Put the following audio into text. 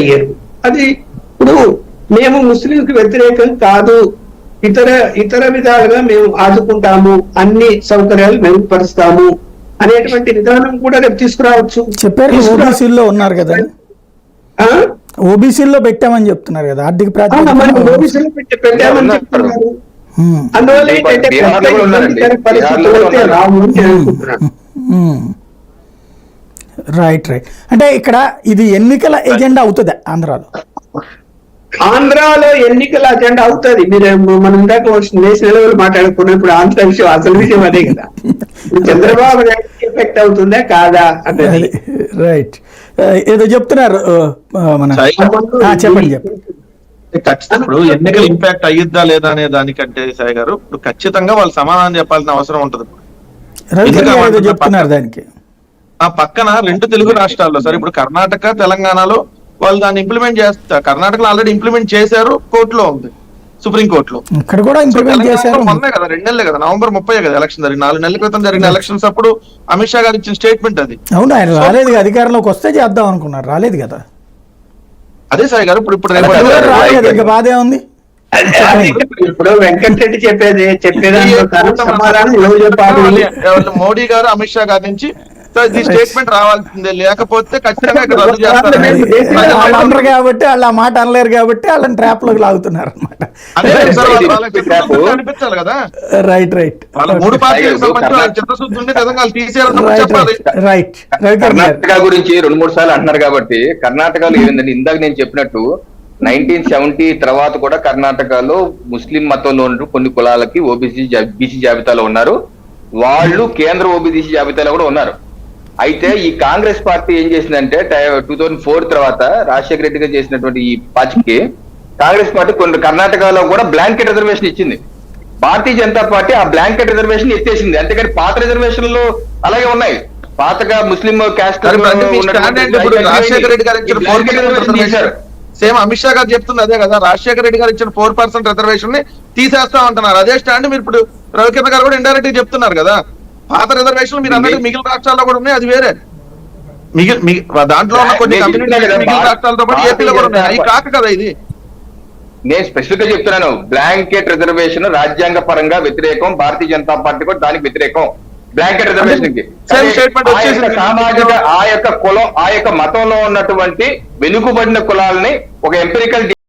అయ్యారు. అది ఇప్పుడు మేము ముస్లింకి వ్యతిరేకం కాదు, ఇతర ఇతర విధాలుగా మేము ఆదుకుంటాము, అన్ని సౌకర్యాలు మెరుగుపరుస్తాము అనేటువంటి విధానం కూడా రేపు తీసుకురావచ్చు. చెప్పారు ఓబీసీల్లో ఉన్నారు కదా, ఓబీసీల్లో పెట్టామని చెప్తున్నారు కదా, ఆర్థిక ఓబీసీలో పెట్టామని చెప్తున్నారు. అందువల్ల ఏంటంటే పరిస్థితులు అయితే రావు అని అనుకుంటున్నాను. Right right. అంటే ఇక్కడ ఇది ఎన్నికల ఎజెండా అవుతుంది ఆంధ్రాలో. ఆంధ్రాలో ఎన్నికల అజెండా అవుతుంది. మీరు మనం ఇందాక నేషనల్ లెవెల్ మాట్లాడుకున్నప్పుడు ఆంధ్ర విషయం అసలు విషయం అదే కదా. చంద్రబాబు నాయుడు ఎఫెక్ట్ అవుతుందా కాదా అన్నది. రైట్. ఏదో చెప్తున్నారు మన చెప్పండి చెప్పండి. ఖచ్చితంగా ఎన్నికల ఇంపాక్ట్ అయ్యిద్దా లేదా అనే దానికంటే సాయి గారు ఇప్పుడు ఖచ్చితంగా వాళ్ళు సమాధానం చెప్పాల్సిన అవసరం ఉంటుంది. చెప్తున్నారు దానికి ఆ పక్కన 2 తెలుగు రాష్ట్రాల్లో సరే ఇప్పుడు కర్ణాటక తెలంగాణలో వాళ్ళు దాన్ని ఇంప్లిమెంట్ చేస్తారు. కర్ణాటకలో ఆల్రెడీ ఇంప్లిమెంట్ చేశారు, కోర్టులో ఉంది, సుప్రీం కోర్టులో. ఇక్కడ కూడా ఇంప్లిమెంట్ చేశారు. మొన్నే కదా 2 నెలలే కదా, నవంబర్ 30 కదా ఎలక్షన్ జరిగింది. 4 నెలల క్రితం జరిగిన ఎలక్షన్స్ అప్పుడు అమిత్ షా గారు ఇచ్చిన స్టేట్మెంట్ అది. అవును, ఆయన రాలేదు, అధికారంలోకి వస్తే చేద్దాం అనుకున్నారు, రాలేదు కదా. అదే సాయి గారు ఇప్పుడు ఇంకా బాధే ఉంది. ఇప్పుడు వెంకటరెడ్డి చెప్పేది సమాధానం మోడీ గారు అమిత్ షా గారి నుంచి ఈ స్టేట్మెంట్ రావాల్సిందే, లేకపోతే ఖచ్చితంగా రద్దు చేస్తారు. వాళ్ళు కాబట్టి వాళ్ళు ఆ మాట అనలేరు కాబట్టి వాళ్ళని ట్రాప్ లోకి లాగుతున్నారు అనమాట. అనిపించాలి కదా. Right right. వాళ్ళ 3 పార్టీలకు సంబంధించి చిత్తశుద్ధి ఉండే విధంగా తీసేయాలని చెప్పాలి. రైట్. కర్ణాటక గురించి 2-3 సార్లు అంటున్నారు కాబట్టి కర్ణాటకలో ఏమైందండి, ఇందాక నేను చెప్పినట్టు 1970 తర్వాత కూడా కర్ణాటకలో ముస్లిం మతంలో ఉన్న కొన్ని కులాలకి బీసీ జాబితాలో ఉన్నారు, వాళ్ళు కేంద్ర ఓబీసీ జాబితాలో కూడా ఉన్నారు. అయితే ఈ కాంగ్రెస్ పార్టీ ఏం చేసిందంటే 2004 తర్వాత రాజశేఖర రెడ్డి గారు చేసినటువంటి ఈ పార్టీకి కాంగ్రెస్ పార్టీ కొన్ని కర్ణాటకలో కూడా బ్లాంకెట్ రిజర్వేషన్ ఇచ్చింది. భారతీయ జనతా పార్టీ ఆ బ్లాంకెట్ రిజర్వేషన్ ఎత్తేసింది. అంతేకాని పాత రిజర్వేషన్లు అలాగే ఉన్నాయి. పాతగా ముస్లిం క్యాస్ట్ రాజశేఖర రెడ్డి గారు ఇచ్చిన సేమ్ అమిత్ షా గారు చెప్తుంది అదే కదా, రాజశేఖర రెడ్డి గారు ఇచ్చిన 4% రిజర్వేషన్ ని తీసేస్తామంటున్నారు. అదే స్టాండ్ మీరు ఇప్పుడు రవికిరణ్ గారు కూడా ఇండైరెక్ట్ గా చెప్తున్నారు కదా. పాత రిజర్వేషన్ మీరు అన్నట్టు మిగిలిన రాష్ట్రాల్లో కూడా ఉన్నాయి, అది వేరే. దాంట్లో ఉన్న కొన్ని మిగిలిన రాష్ట్రాలతో పాటు ఏపీలో కూడా ఉన్నాయి, అవి కాక కదా ఇది. నేను స్పెసిఫిక్ గా చెప్తున్నాను, బ్లాంకెట్ రిజర్వేషన్ రాజ్యాంగ పరంగా వ్యతిరేకం, భారతీయ జనతా పార్టీ కూడా దానికి వ్యతిరేకం. బ్లాంకెట్ రిజర్వేషన్ కి సామాజిక ఆ యొక్క కులం ఆ యొక్క మతంలో ఉన్నటువంటి వెనుకబడిన కులాలని ఒక ఎంపెరికల్